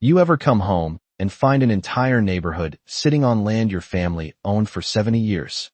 You ever come home and find an entire neighborhood sitting on land your family owned for 70 years?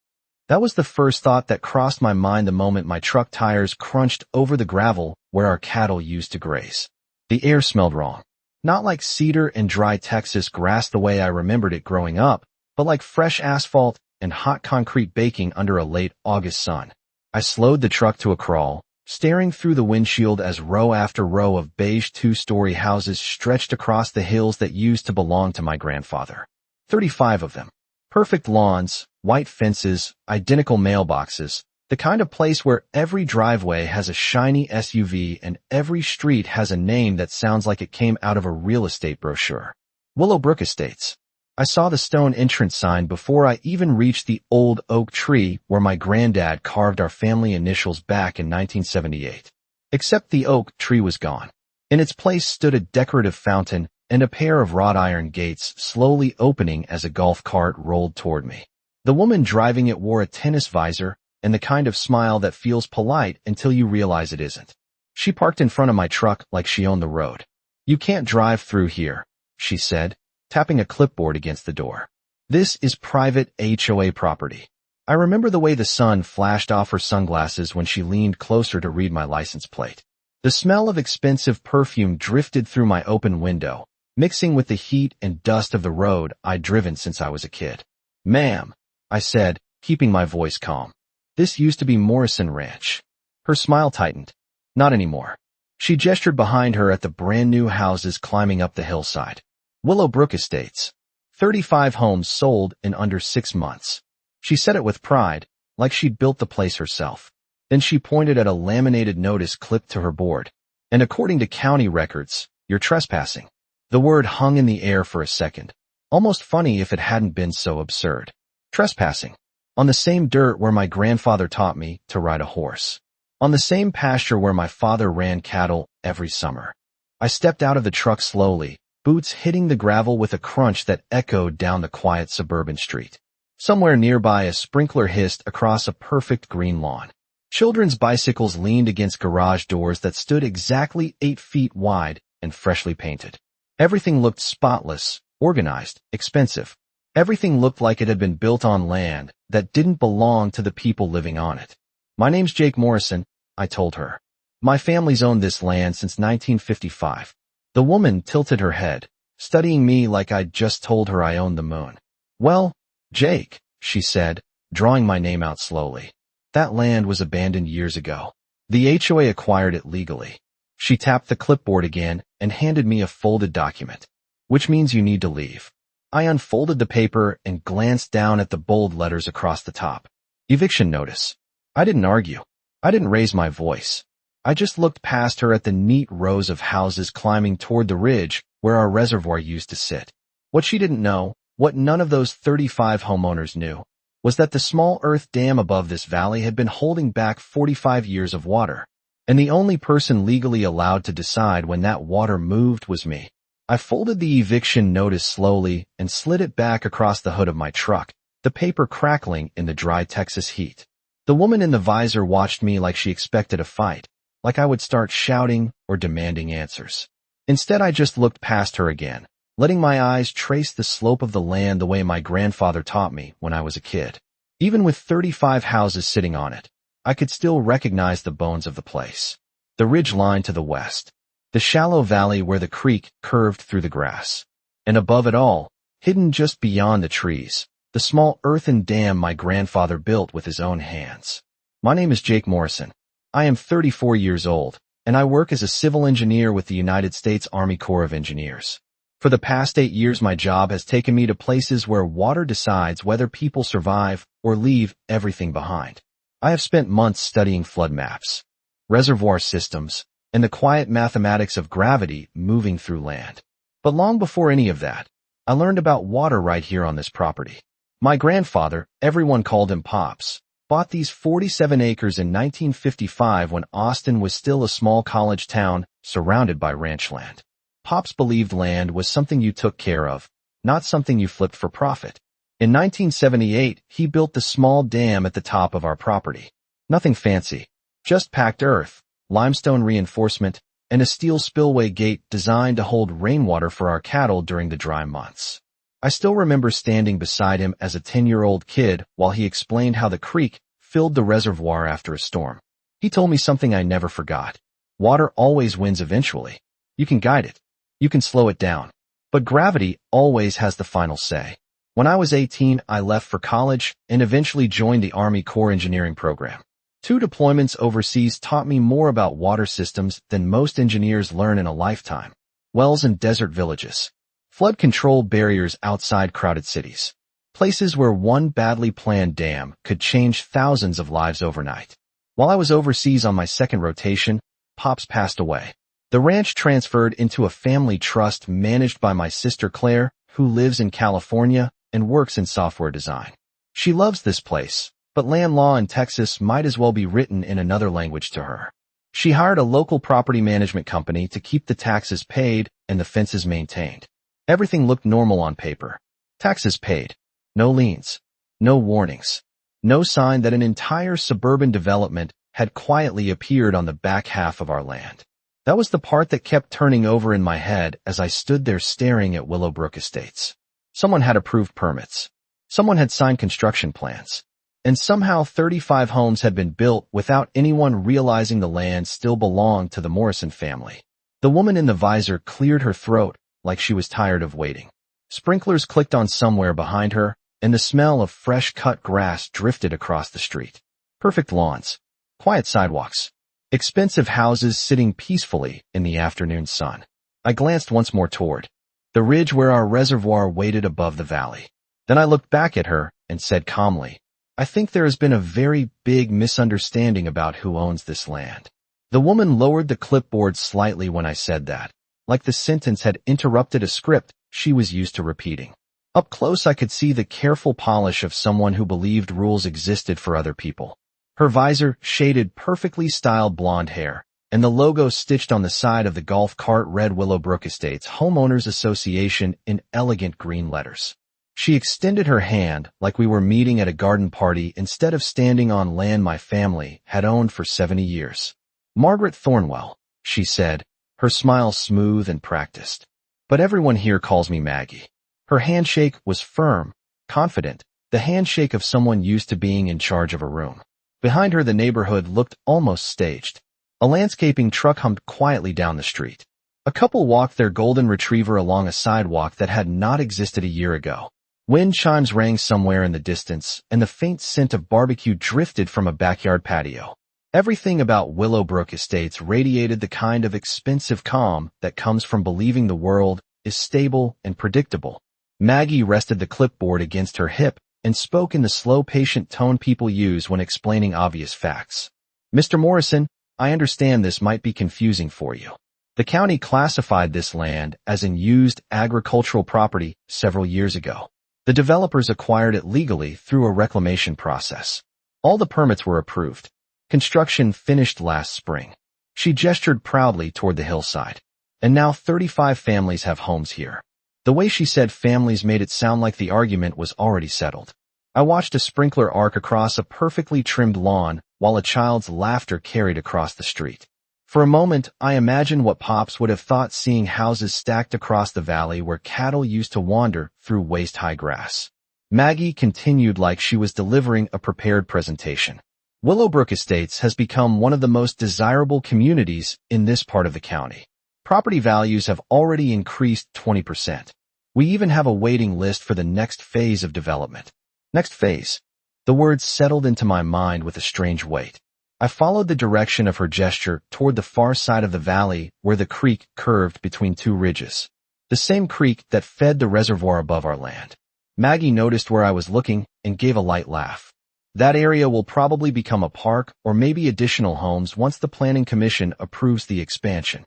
That was the first thought that crossed my mind the moment my truck tires crunched over the gravel where our cattle used to graze. The air smelled wrong. Not like cedar and dry Texas grass the way I remembered it growing up, but like fresh asphalt and hot concrete baking under a late August sun. I slowed the truck to a crawl, staring through the windshield as row after row of beige two-story houses stretched across the hills that used to belong to my grandfather. 35 of them. Perfect lawns, white fences, identical mailboxes, the kind of place where every driveway has a shiny SUV and every street has a name that sounds like it came out of a real estate brochure. Willowbrook Estates. I saw the stone entrance sign before I even reached the old oak tree where my granddad carved our family initials back in 1978. Except the oak tree was gone. In its place stood a decorative fountain and a pair of wrought iron gates slowly opening as a golf cart rolled toward me. The woman driving it wore a tennis visor and the kind of smile that feels polite until you realize it isn't. She parked in front of my truck like she owned the road. "You can't drive through here," she said, tapping a clipboard against the door. "This is private HOA property." I remember the way the sun flashed off her sunglasses when she leaned closer to read my license plate. The smell of expensive perfume drifted through my open window, mixing with the heat and dust of the road I'd driven since I was a kid. "Ma'am," I said, keeping my voice calm. "This used to be Morrison Ranch." Her smile tightened. "Not anymore." She gestured behind her at the brand new houses climbing up the hillside. Willowbrook Estates. 35 homes sold in under 6 months. She said it with pride, like she'd built the place herself. Then she pointed at a laminated notice clipped to her board. "And according to county records, you're trespassing." The word hung in the air for a second. Almost funny if it hadn't been so absurd. Trespassing. On the same dirt where my grandfather taught me to ride a horse. On the same pasture where my father ran cattle every summer. I stepped out of the truck slowly, boots hitting the gravel with a crunch that echoed down the quiet suburban street. Somewhere nearby, a sprinkler hissed across a perfect green lawn. Children's bicycles leaned against garage doors that stood exactly 8 feet wide and freshly painted. Everything looked spotless, organized, expensive. Everything looked like it had been built on land that didn't belong to the people living on it. "My name's Jake Morrison," I told her. "My family's owned this land since 1955. The woman tilted her head, studying me like I'd just told her I owned the moon. "Well, Jake," she said, drawing my name out slowly. "That land was abandoned years ago. The HOA acquired it legally." She tapped the clipboard again and handed me a folded document. "Which means you need to leave." I unfolded the paper and glanced down at the bold letters across the top. Eviction notice. I didn't argue. I didn't raise my voice. I just looked past her at the neat rows of houses climbing toward the ridge where our reservoir used to sit. What she didn't know, what none of those 35 homeowners knew, was that the small earth dam above this valley had been holding back 45 years of water, and the only person legally allowed to decide when that water moved was me. I folded the eviction notice slowly and slid it back across the hood of my truck, the paper crackling in the dry Texas heat. The woman in the visor watched me like she expected a fight, like I would start shouting or demanding answers. Instead, I just looked past her again, letting my eyes trace the slope of the land the way my grandfather taught me when I was a kid. Even with 35 houses sitting on it, I could still recognize the bones of the place. The ridge line to the west. The shallow valley where the creek curved through the grass. And above it all, hidden just beyond the trees, the small earthen dam my grandfather built with his own hands. My name is Jake Morrison. I am 34 years old, and I work as a civil engineer with the United States Army Corps of Engineers. For the past 8 years, my job has taken me to places where water decides whether people survive or leave everything behind. I have spent months studying flood maps, reservoir systems, and the quiet mathematics of gravity moving through land. But long before any of that, I learned about water right here on this property. My grandfather, everyone called him Pops, bought these 47 acres in 1955 when Austin was still a small college town surrounded by ranch land. Pops believed land was something you took care of, not something you flipped for profit. In 1978, he built the small dam at the top of our property. Nothing fancy, just packed earth, limestone reinforcement, and a steel spillway gate designed to hold rainwater for our cattle during the dry months. I still remember standing beside him as a 10-year-old kid while he explained how the creek filled the reservoir after a storm. He told me something I never forgot. Water always wins eventually. You can guide it. You can slow it down. But gravity always has the final say. When I was 18, I left for college and eventually joined the Army Corps engineering program. 2 deployments overseas taught me more about water systems than most engineers learn in a lifetime. Wells in desert villages. Flood control barriers outside crowded cities. Places where one badly planned dam could change thousands of lives overnight. While I was overseas on my second rotation, Pops passed away. The ranch transferred into a family trust managed by my sister Claire, who lives in California and works in software design. She loves this place, but land law in Texas might as well be written in another language to her. She hired a local property management company to keep the taxes paid and the fences maintained. Everything looked normal on paper. Taxes paid. No liens. No warnings. No sign that an entire suburban development had quietly appeared on the back half of our land. That was the part that kept turning over in my head as I stood there staring at Willowbrook Estates. Someone had approved permits. Someone had signed construction plans. And somehow 35 homes had been built without anyone realizing the land still belonged to the Morrison family. The woman in the visor cleared her throat like she was tired of waiting. Sprinklers clicked on somewhere behind her, and the smell of fresh-cut grass drifted across the street. Perfect lawns. Quiet sidewalks. Expensive houses sitting peacefully in the afternoon sun. I glanced once more toward the ridge where our reservoir waited above the valley. Then I looked back at her and said calmly, I think there has been a very big misunderstanding about who owns this land. The woman lowered the clipboard slightly when I said that, like the sentence had interrupted a script she was used to repeating. Up close I could see the careful polish of someone who believed rules existed for other people. Her visor shaded perfectly styled blonde hair, and the logo stitched on the side of the golf cart read Willowbrook Estates Homeowners Association in elegant green letters. She extended her hand like we were meeting at a garden party instead of standing on land my family had owned for 70 years. Margaret Thornwell, she said, her smile smooth and practiced. But everyone here calls me Maggie. Her handshake was firm, confident, the handshake of someone used to being in charge of a room. Behind her the neighborhood looked almost staged. A landscaping truck hummed quietly down the street. A couple walked their golden retriever along a sidewalk that had not existed a year ago. Wind chimes rang somewhere in the distance, and the faint scent of barbecue drifted from a backyard patio. Everything about Willowbrook Estates radiated the kind of expensive calm that comes from believing the world is stable and predictable. Maggie rested the clipboard against her hip and spoke in the slow, patient tone people use when explaining obvious facts. Mr. Morrison, I understand this might be confusing for you. The county classified this land as an used agricultural property several years ago. The developers acquired it legally through a reclamation process. All the permits were approved. Construction finished last spring. She gestured proudly toward the hillside. And now 35 families have homes here. The way she said families made it sound like the argument was already settled. I watched a sprinkler arc across a perfectly trimmed lawn while a child's laughter carried across the street. For a moment, I imagined what Pops would have thought seeing houses stacked across the valley where cattle used to wander through waist-high grass. Maggie continued like she was delivering a prepared presentation. Willowbrook Estates has become one of the most desirable communities in this part of the county. Property values have already increased 20%. We even have a waiting list for the next phase of development. Next phase. The words settled into my mind with a strange weight. I followed the direction of her gesture toward the far side of the valley where the creek curved between 2 ridges. The same creek that fed the reservoir above our land. Maggie noticed where I was looking and gave a light laugh. That area will probably become a park or maybe additional homes once the Planning Commission approves the expansion.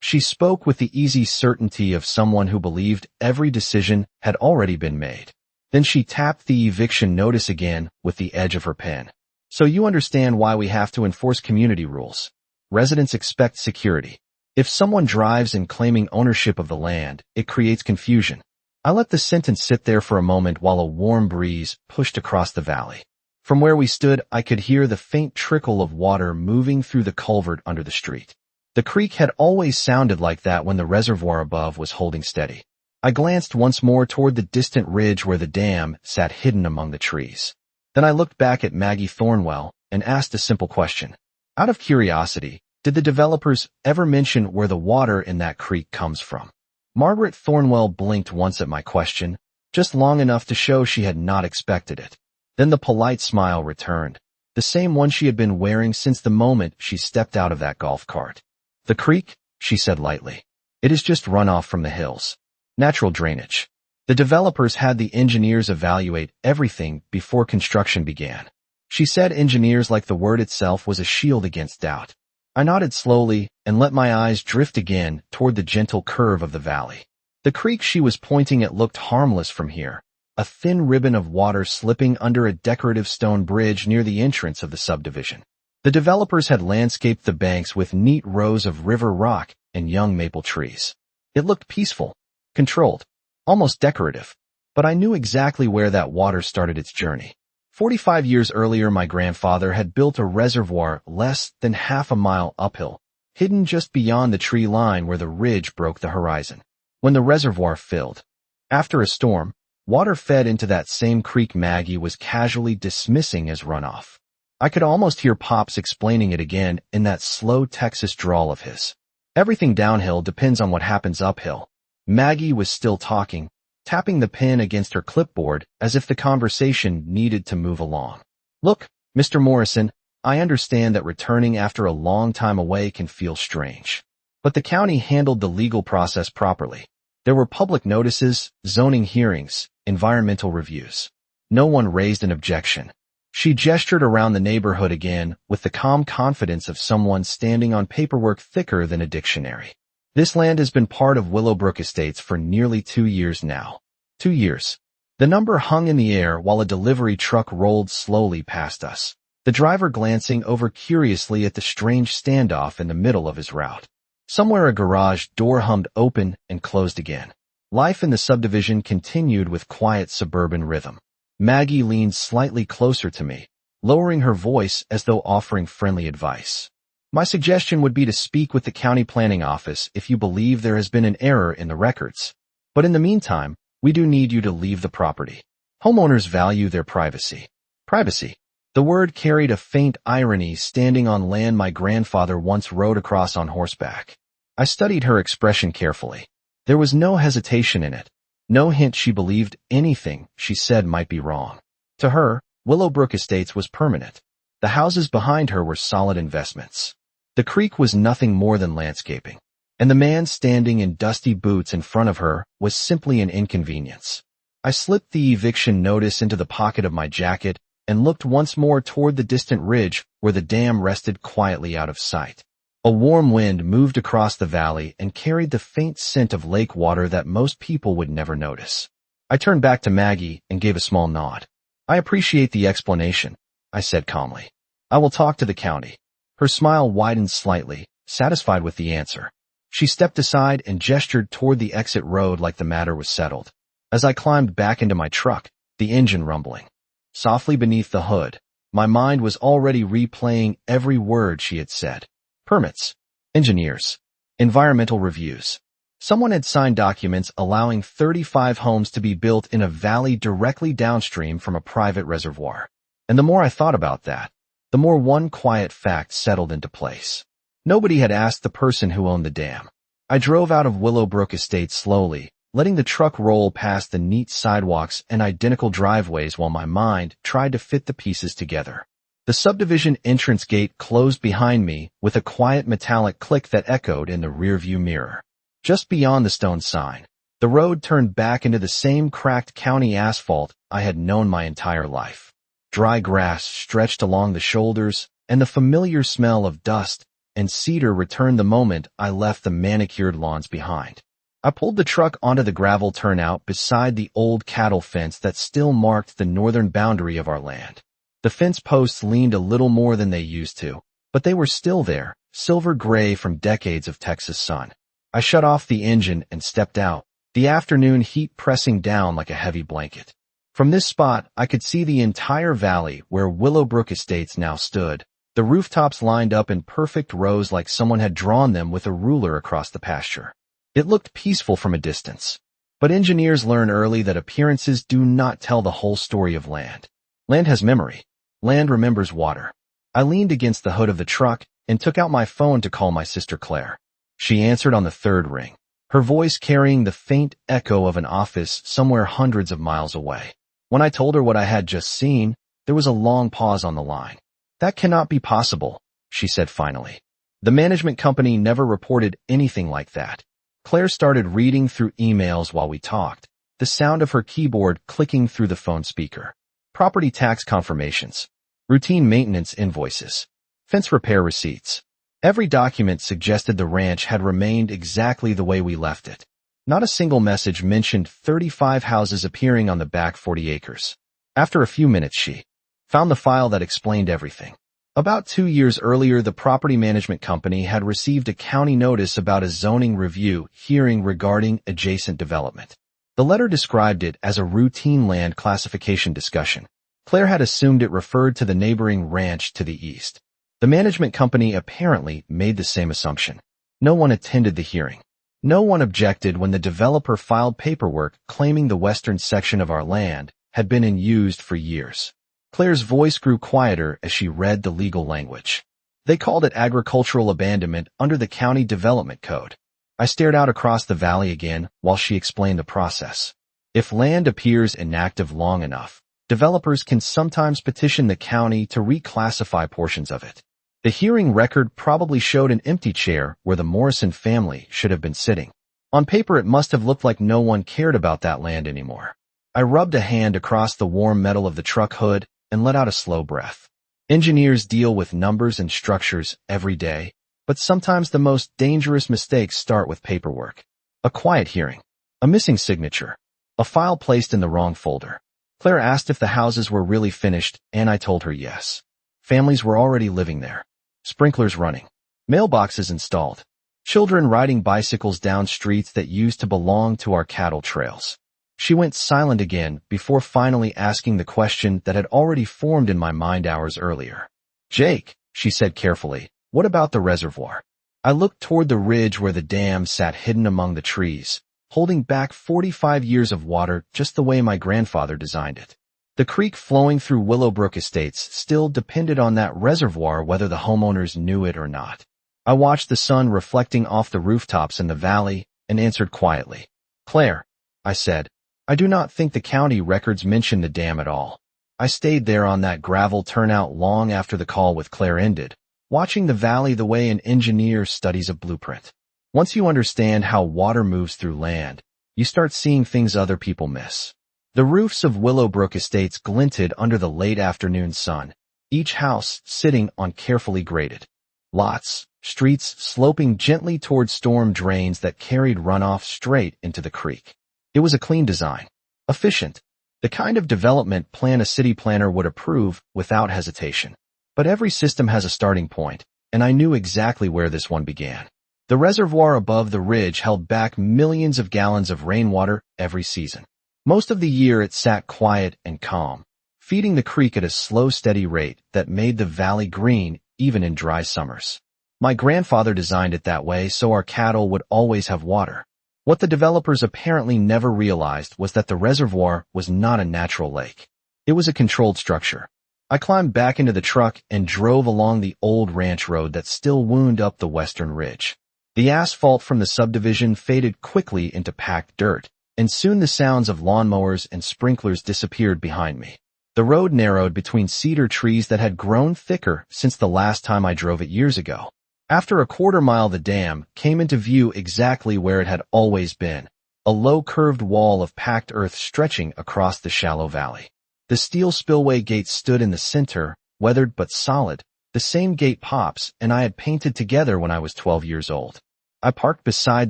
She spoke with the easy certainty of someone who believed every decision had already been made. Then she tapped the eviction notice again with the edge of her pen. So you understand why we have to enforce community rules. Residents expect security. If someone drives in claiming ownership of the land, it creates confusion. I let the sentence sit there for a moment while a warm breeze pushed across the valley. From where we stood, I could hear the faint trickle of water moving through the culvert under the street. The creek had always sounded like that when the reservoir above was holding steady. I glanced once more toward the distant ridge where the dam sat hidden among the trees. Then I looked back at Maggie Thornwell and asked a simple question. Out of curiosity, did the developers ever mention where the water in that creek comes from? Margaret Thornwell blinked once at my question, just long enough to show she had not expected it. Then the polite smile returned, the same one she had been wearing since the moment she stepped out of that golf cart. The creek, she said lightly. It is just runoff from the hills. Natural drainage. The developers had the engineers evaluate everything before construction began. She said engineers like the word itself was a shield against doubt. I nodded slowly and let my eyes drift again toward the gentle curve of the valley. The creek she was pointing at looked harmless from here, a thin ribbon of water slipping under a decorative stone bridge near the entrance of the subdivision. The developers had landscaped the banks with neat rows of river rock and young maple trees. It looked peaceful, controlled, almost decorative, but I knew exactly where that water started its journey. 45 years earlier, my grandfather had built a reservoir less than half a mile uphill, hidden just beyond the tree line where the ridge broke the horizon. When the reservoir filled, after a storm, water fed into that same creek Maggie was casually dismissing as runoff. I could almost hear Pops explaining it again in that slow Texas drawl of his. Everything downhill depends on what happens uphill. Maggie was still talking, tapping the pen against her clipboard as if the conversation needed to move along. Look, Mr. Morrison, I understand that returning after a long time away can feel strange. But the county handled the legal process properly. There were public notices, zoning hearings, environmental reviews. No one raised an objection. She gestured around the neighborhood again with the calm confidence of someone standing on paperwork thicker than a dictionary. This land has been part of Willowbrook Estates for nearly 2 years now. 2 years. The number hung in the air while a delivery truck rolled slowly past us, the driver glancing over curiously at the strange standoff in the middle of his route. Somewhere a garage door hummed open and closed again. Life in the subdivision continued with quiet suburban rhythm. Maggie leaned slightly closer to me, lowering her voice as though offering friendly advice. My suggestion would be to speak with the county planning office if you believe there has been an error in the records. But in the meantime, we do need you to leave the property. Homeowners value their privacy. Privacy. The word carried a faint irony standing on land my grandfather once rode across on horseback. I studied her expression carefully. There was no hesitation in it. No hint she believed anything she said might be wrong. To her, Willowbrook Estates was permanent. The houses behind her were solid investments. The creek was nothing more than landscaping, and the man standing in dusty boots in front of her was simply an inconvenience. I slipped the eviction notice into the pocket of my jacket and looked once more toward the distant ridge where the dam rested quietly out of sight. A warm wind moved across the valley and carried the faint scent of lake water that most people would never notice. I turned back to Maggie and gave a small nod. I appreciate the explanation, I said calmly. I will talk to the county. Her smile widened slightly, satisfied with the answer. She stepped aside and gestured toward the exit road like the matter was settled. As I climbed back into my truck, the engine rumbling softly beneath the hood, my mind was already replaying every word she had said. Permits, engineers, environmental reviews. Someone had signed documents allowing 35 homes to be built in a valley directly downstream from a private reservoir. And the more I thought about that, the more one quiet fact settled into place. Nobody had asked the person who owned the dam. I drove out of Willowbrook Estates slowly, letting the truck roll past the neat sidewalks and identical driveways while my mind tried to fit the pieces together. The subdivision entrance gate closed behind me with a quiet metallic click that echoed in the rearview mirror. Just beyond the stone sign, the road turned back into the same cracked county asphalt I had known my entire life. Dry grass stretched along the shoulders, and the familiar smell of dust and cedar returned the moment I left the manicured lawns behind. I pulled the truck onto the gravel turnout beside the old cattle fence that still marked the northern boundary of our land. The fence posts leaned a little more than they used to, but they were still there, silver gray from decades of Texas sun. I shut off the engine and stepped out, the afternoon heat pressing down like a heavy blanket. From this spot, I could see the entire valley where Willowbrook Estates now stood, The rooftops lined up in perfect rows like someone had drawn them with a ruler across the pasture. It looked peaceful from a distance. But engineers learn early that appearances do not tell the whole story of land. Land has memory. Land remembers water. I leaned against the hood of the truck and took out my phone to call my sister Claire. She answered on the third ring, her voice carrying the faint echo of an office somewhere hundreds of miles away. When I told her what I had just seen, there was a long pause on the line. "That cannot be possible," she said finally. "The management company never reported anything like that." Claire started reading through emails while we talked, the sound of her keyboard clicking through the phone speaker. Property tax confirmations, routine maintenance invoices, fence repair receipts. Every document suggested the ranch had remained exactly the way we left it. Not a single message mentioned 35 houses appearing on the back 40 acres. After a few minutes she found the file that explained everything. About 2 years earlier, the property management company had received a county notice about a zoning review hearing regarding adjacent development. The letter described it as a routine land classification discussion. Claire had assumed it referred to the neighboring ranch to the east. The management company apparently made the same assumption. No one attended the hearing. No one objected when the developer filed paperwork claiming the western section of our land had been unused for years. Claire's voice grew quieter as she read the legal language. They called it agricultural abandonment under the County Development Code. I stared out across the valley again while she explained the process. If land appears inactive long enough, developers can sometimes petition the county to reclassify portions of it. The hearing record probably showed an empty chair where the Morrison family should have been sitting. On paper, it must have looked like no one cared about that land anymore. I rubbed a hand across the warm metal of the truck hood and let out a slow breath. Engineers deal with numbers and structures every day, but sometimes the most dangerous mistakes start with paperwork. A quiet hearing, a missing signature, a file placed in the wrong folder. Claire asked if the houses were really finished, and I told her yes. Families were already living there. Sprinklers running. Mailboxes installed. Children riding bicycles down streets that used to belong to our cattle trails. She went silent again before finally asking the question that had already formed in my mind hours earlier. "Jake," she said carefully, "what about the reservoir?" I looked toward the ridge where the dam sat hidden among the trees, holding back 45 years of water just the way my grandfather designed it. The creek flowing through Willowbrook Estates still depended on that reservoir whether the homeowners knew it or not. I watched the sun reflecting off the rooftops in the valley and answered quietly. "Claire," I said, "I do not think the county records mention the dam at all." I stayed there on that gravel turnout long after the call with Claire ended, watching the valley the way an engineer studies a blueprint. Once you understand how water moves through land, you start seeing things other people miss. The roofs of Willowbrook Estates glinted under the late afternoon sun, each house sitting on carefully graded lots, streets sloping gently toward storm drains that carried runoff straight into the creek. It was a clean design, efficient, the kind of development plan a city planner would approve without hesitation. But every system has a starting point, and I knew exactly where this one began. The reservoir above the ridge held back millions of gallons of rainwater every season. Most of the year it sat quiet and calm, feeding the creek at a slow, steady rate that made the valley green even in dry summers. My grandfather designed it that way so our cattle would always have water. What the developers apparently never realized was that the reservoir was not a natural lake. It was a controlled structure. I climbed back into the truck and drove along the old ranch road that still wound up the western ridge. The asphalt from the subdivision faded quickly into packed dirt, and soon the sounds of lawnmowers and sprinklers disappeared behind me. The road narrowed between cedar trees that had grown thicker since the last time I drove it years ago. After a quarter mile, the dam came into view exactly where it had always been, a low curved wall of packed earth stretching across the shallow valley. The steel spillway gate stood in the center, weathered but solid, the same gate Pops and I had painted together when I was 12 years old. I parked beside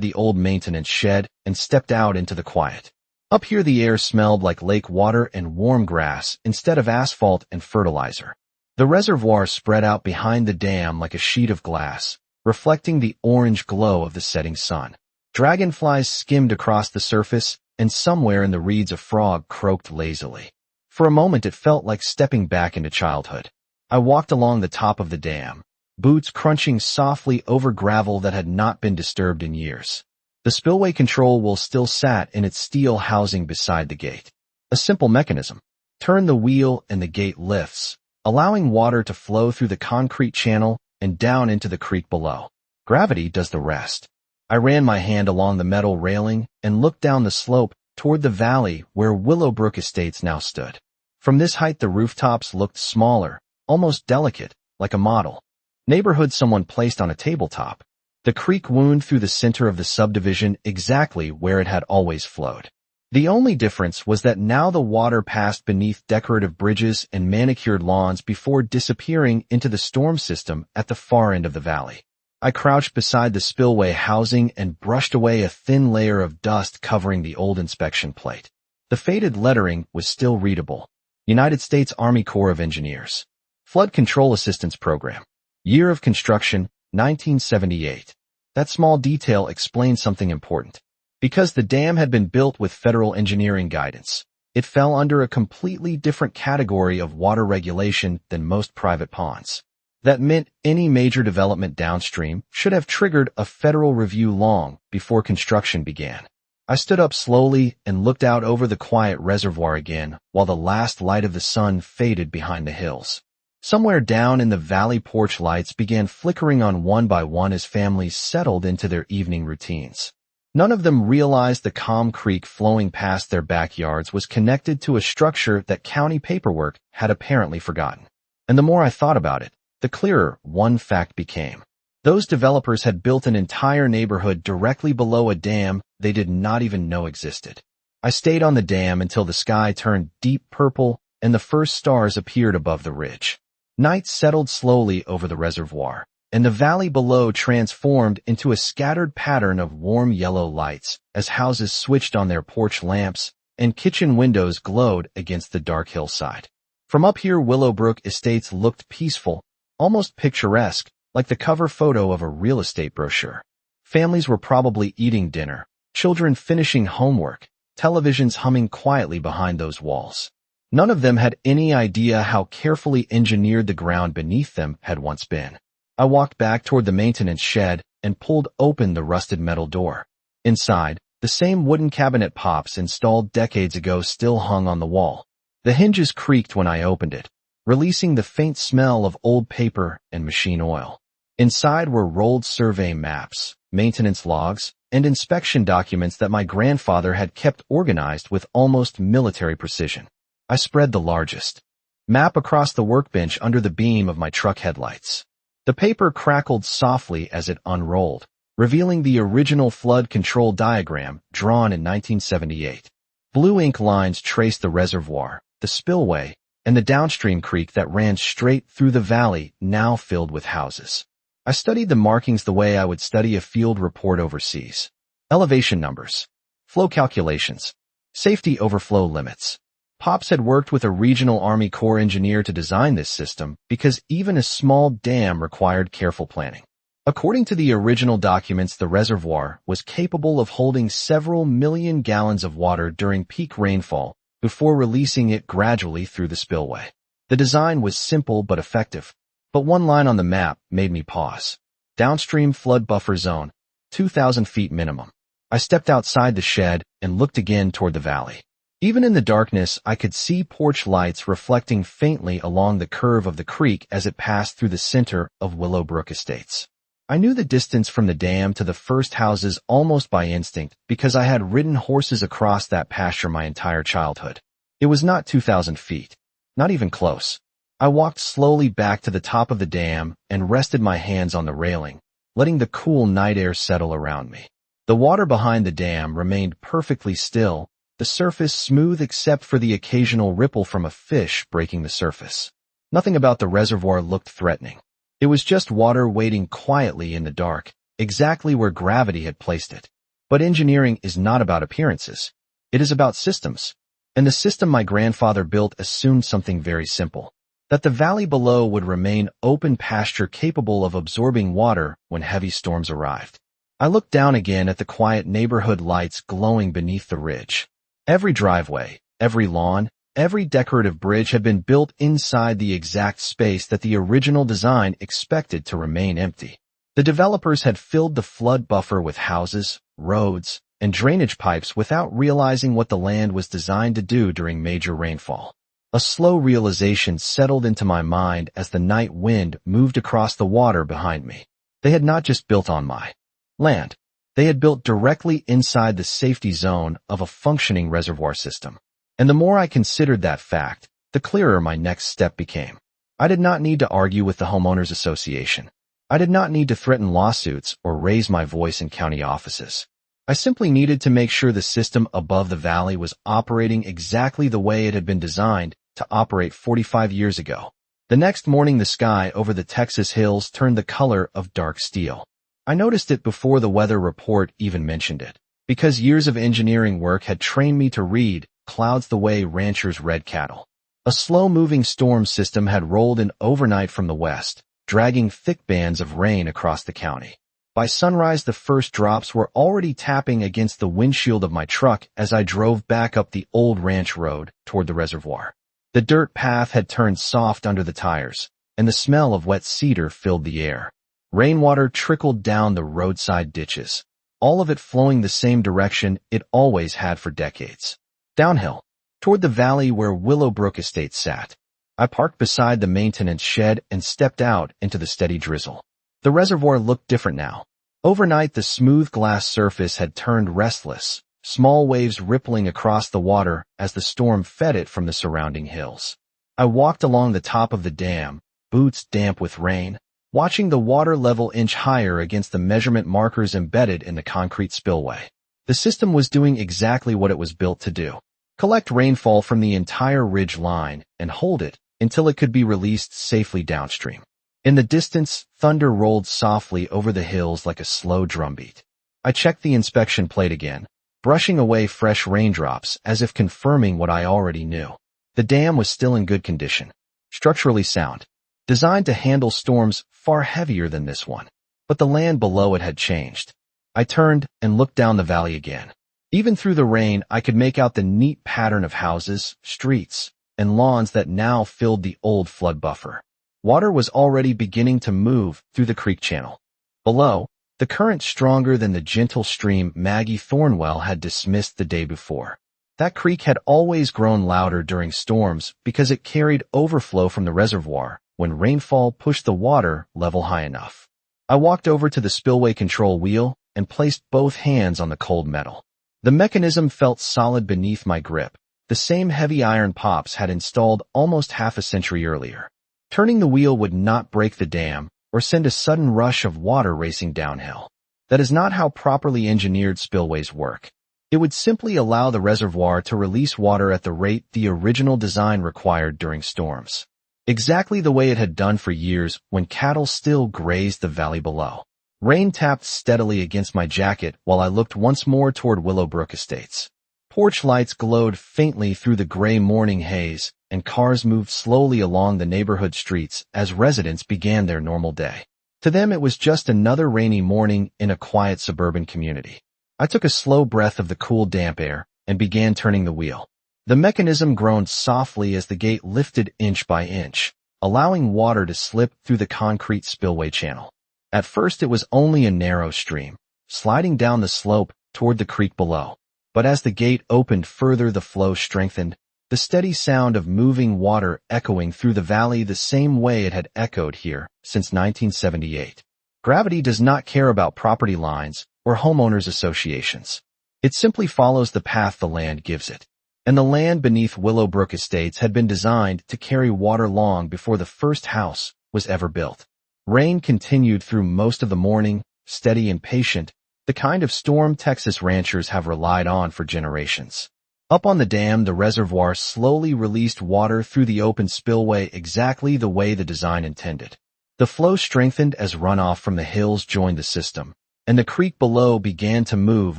the old maintenance shed and stepped out into the quiet. Up here the air smelled like lake water and warm grass instead of asphalt and fertilizer. The reservoir spread out behind the dam like a sheet of glass, reflecting the orange glow of the setting sun. Dragonflies skimmed across the surface, and somewhere in the reeds a frog croaked lazily. For a moment it felt like stepping back into childhood. I walked along the top of the dam, boots crunching softly over gravel that had not been disturbed in years. The spillway control wheel still sat in its steel housing beside the gate. A simple mechanism. Turn the wheel and the gate lifts, allowing water to flow through the concrete channel and down into the creek below. Gravity does the rest. I ran my hand along the metal railing and looked down the slope toward the valley where Willowbrook Estates now stood. From this height, the rooftops looked smaller, almost delicate, like a model. Neighborhood someone placed on a tabletop. The creek wound through the center of the subdivision exactly where it had always flowed. The only difference was that now the water passed beneath decorative bridges and manicured lawns before disappearing into the storm system at the far end of the valley. I crouched beside the spillway housing and brushed away a thin layer of dust covering the old inspection plate. The faded lettering was still readable. United States Army Corps of Engineers. Flood Control Assistance Program. Year of construction, 1978. That small detail explained something important. Because the dam had been built with federal engineering guidance, it fell under a completely different category of water regulation than most private ponds. That meant any major development downstream should have triggered a federal review long before construction began. I stood up slowly and looked out over the quiet reservoir again while the last light of the sun faded behind the hills. Somewhere down in the valley, porch lights began flickering on one by one as families settled into their evening routines. None of them realized the calm creek flowing past their backyards was connected to a structure that county paperwork had apparently forgotten. And the more I thought about it, the clearer one fact became. Those developers had built an entire neighborhood directly below a dam they did not even know existed. I stayed on the dam until the sky turned deep purple and the first stars appeared above the ridge. Night settled slowly over the reservoir, and the valley below transformed into a scattered pattern of warm yellow lights as houses switched on their porch lamps and kitchen windows glowed against the dark hillside. From up here, Willowbrook Estates looked peaceful, almost picturesque, like the cover photo of a real estate brochure. Families were probably eating dinner, children finishing homework, televisions humming quietly behind those walls. None of them had any idea how carefully engineered the ground beneath them had once been. I walked back toward the maintenance shed and pulled open the rusted metal door. Inside, the same wooden cabinet pops installed decades ago still hung on the wall. The hinges creaked when I opened it, releasing the faint smell of old paper and machine oil. Inside were rolled survey maps, maintenance logs, and inspection documents that my grandfather had kept organized with almost military precision. I spread the largest map across the workbench under the beam of my truck headlights. The paper crackled softly as it unrolled, revealing the original flood control diagram drawn in 1978. Blue ink lines traced the reservoir, the spillway, and the downstream creek that ran straight through the valley now filled with houses. I studied the markings the way I would study a field report overseas. Elevation numbers, flow calculations, safety overflow limits. Pops had worked with a regional Army Corps engineer to design this system because even a small dam required careful planning. According to the original documents, the reservoir was capable of holding several million gallons of water during peak rainfall before releasing it gradually through the spillway. The design was simple but effective, but one line on the map made me pause. Downstream flood buffer zone, 2,000 feet minimum. I stepped outside the shed and looked again toward the valley. Even in the darkness, I could see porch lights reflecting faintly along the curve of the creek as it passed through the center of Willowbrook Estates. I knew the distance from the dam to the first houses almost by instinct because I had ridden horses across that pasture my entire childhood. It was not 2,000 feet, not even close. I walked slowly back to the top of the dam and rested my hands on the railing, letting the cool night air settle around me. The water behind the dam remained perfectly still, the surface smooth except for the occasional ripple from a fish breaking the surface. Nothing about the reservoir looked threatening. It was just water waiting quietly in the dark, exactly where gravity had placed it. But engineering is not about appearances. It is about systems. And the system my grandfather built assumed something very simple: that the valley below would remain open pasture capable of absorbing water when heavy storms arrived. I looked down again at the quiet neighborhood lights glowing beneath the ridge. Every driveway, every lawn, Every decorative bridge had been built inside the exact space that the original design expected to remain empty. The developers had filled the flood buffer with houses, roads, and drainage pipes without realizing what the land was designed to do during major rainfall. A slow realization settled into my mind as the night wind moved across the water behind me. They had not just built on my land. They had built directly inside the safety zone of a functioning reservoir system. And the more I considered that fact, the clearer my next step became. I did not need to argue with the homeowners association. I did not need to threaten lawsuits or raise my voice in county offices. I simply needed to make sure the system above the valley was operating exactly the way it had been designed to operate 45 years ago. The next morning, the sky over the Texas hills turned the color of dark steel. I noticed it before the weather report even mentioned it, because years of engineering work had trained me to read clouds the way ranchers read cattle. A slow-moving storm system had rolled in overnight from the west, dragging thick bands of rain across the county. By sunrise, the first drops were already tapping against the windshield of my truck as I drove back up the old ranch road toward the reservoir. The dirt path had turned soft under the tires, and the smell of wet cedar filled the air. Rainwater trickled down the roadside ditches, all of it flowing the same direction it always had for decades. Downhill, toward the valley where Willowbrook Estate sat. I parked beside the maintenance shed and stepped out into the steady drizzle. The reservoir looked different now. Overnight, the smooth glass surface had turned restless, small waves rippling across the water as the storm fed it from the surrounding hills. I walked along the top of the dam, boots damp with rain, watching the water level inch higher against the measurement markers embedded in the concrete spillway. The system was doing exactly what it was built to do: collect rainfall from the entire ridge line and hold it until it could be released safely downstream. In the distance, thunder rolled softly over the hills like a slow drumbeat. I checked the inspection plate again, brushing away fresh raindrops as if confirming what I already knew. The dam was still in good condition, structurally sound, designed to handle storms far heavier than this one. But the land below it had changed. I turned and looked down the valley again. Even through the rain, I could make out the neat pattern of houses, streets, and lawns that now filled the old flood buffer. Water was already beginning to move through the creek channel. Below, the current stronger than the gentle stream Maggie Thornwell had dismissed the day before. That creek had always grown louder during storms because it carried overflow from the reservoir when rainfall pushed the water level high enough. I walked over to the spillway control wheel and placed both hands on the cold metal. The mechanism felt solid beneath my grip, the same heavy iron pops had installed almost half a century earlier. Turning the wheel would not break the dam or send a sudden rush of water racing downhill. That is not how properly engineered spillways work. It would simply allow the reservoir to release water at the rate the original design required during storms. Exactly the way it had done for years when cattle still grazed the valley below. Rain tapped steadily against my jacket while I looked once more toward Willowbrook Estates. Porch lights glowed faintly through the gray morning haze, and cars moved slowly along the neighborhood streets as residents began their normal day. To them, it was just another rainy morning in a quiet suburban community. I took a slow breath of the cool, damp air and began turning the wheel. The mechanism groaned softly as the gate lifted inch by inch, allowing water to slip through the concrete spillway channel. At first, it was only a narrow stream, sliding down the slope toward the creek below. But as the gate opened further, the flow strengthened, the steady sound of moving water echoing through the valley the same way it had echoed here since 1978. Gravity does not care about property lines or homeowners associations. It simply follows the path the land gives it. And the land beneath Willowbrook Estates had been designed to carry water long before the first house was ever built. Rain continued through most of the morning, steady and patient, the kind of storm Texas ranchers have relied on for generations. Up on the dam, the reservoir slowly released water through the open spillway exactly the way the design intended. The flow strengthened as runoff from the hills joined the system, and the creek below began to move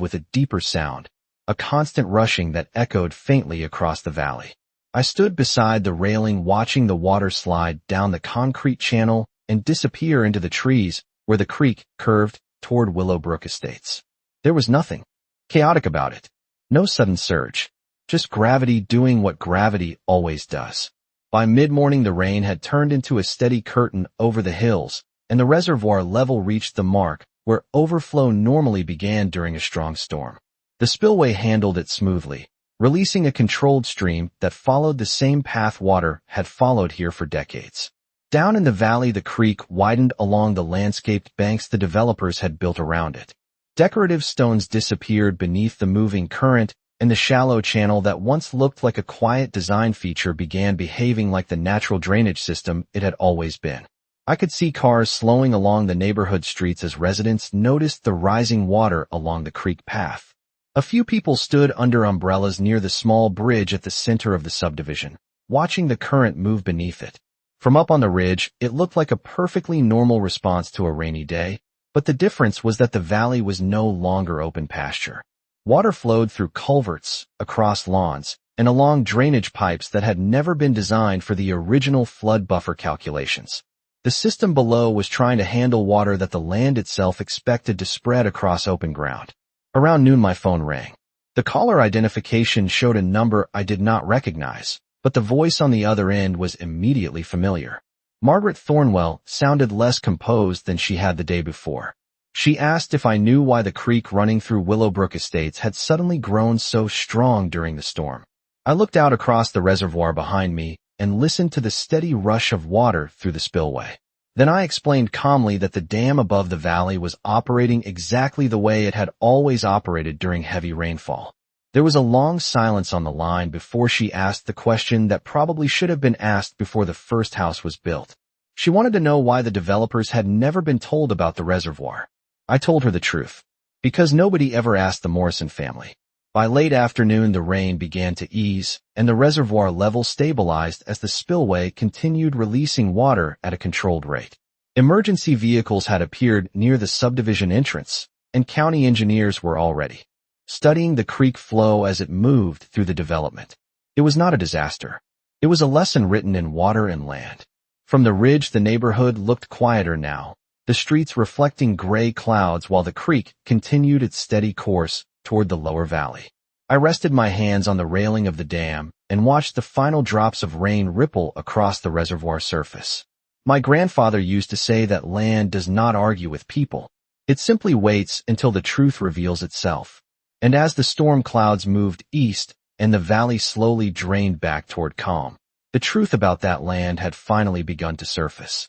with a deeper sound, a constant rushing that echoed faintly across the valley. I stood beside the railing watching the water slide down the concrete channel and disappear into the trees where the creek curved toward Willowbrook Estates. There was nothing chaotic about it. No sudden surge. just gravity doing what gravity always does. By mid-morning, the rain had turned into a steady curtain over the hills, and the reservoir level reached the mark where overflow normally began during a strong storm. The spillway handled it smoothly, releasing a controlled stream that followed the same path water had followed here for decades. Down in the valley, the creek widened along the landscaped banks the developers had built around it. Decorative stones disappeared beneath the moving current, and the shallow channel that once looked like a quiet design feature began behaving like the natural drainage system it had always been. I could see cars slowing along the neighborhood streets as residents noticed the rising water along the creek path. A few people stood under umbrellas near the small bridge at the center of the subdivision, watching the current move beneath it. From up on the ridge, it looked like a perfectly normal response to a rainy day, but the difference was that the valley was no longer open pasture. Water flowed through culverts, across lawns, and along drainage pipes that had never been designed for the original flood buffer calculations. The system below was trying to handle water that the land itself expected to spread across open ground. Around noon, my phone rang. The caller identification showed a number I did not recognize, but the voice on the other end was immediately familiar. Margaret Thornwell sounded less composed than she had the day before. She asked if I knew why the creek running through Willowbrook Estates had suddenly grown so strong during the storm. I looked out across the reservoir behind me and listened to the steady rush of water through the spillway. Then I explained calmly that the dam above the valley was operating exactly the way it had always operated during heavy rainfall. There was a long silence on the line before she asked the question that probably should have been asked before the first house was built. She wanted to know why the developers had never been told about the reservoir. I told her the truth, because nobody ever asked the Morrison family. By late afternoon, the rain began to ease, and the reservoir level stabilized as the spillway continued releasing water at a controlled rate. Emergency vehicles had appeared near the subdivision entrance, and county engineers were already studying the creek flow as it moved through the development. It was not a disaster. It was a lesson written in water and land. From the ridge, the neighborhood looked quieter now, the streets reflecting gray clouds while the creek continued its steady course toward the lower valley. I rested my hands on the railing of the dam and watched the final drops of rain ripple across the reservoir surface. My grandfather used to say that land does not argue with people. It simply waits until the truth reveals itself. And as the storm clouds moved east and the valley slowly drained back toward calm, the truth about that land had finally begun to surface.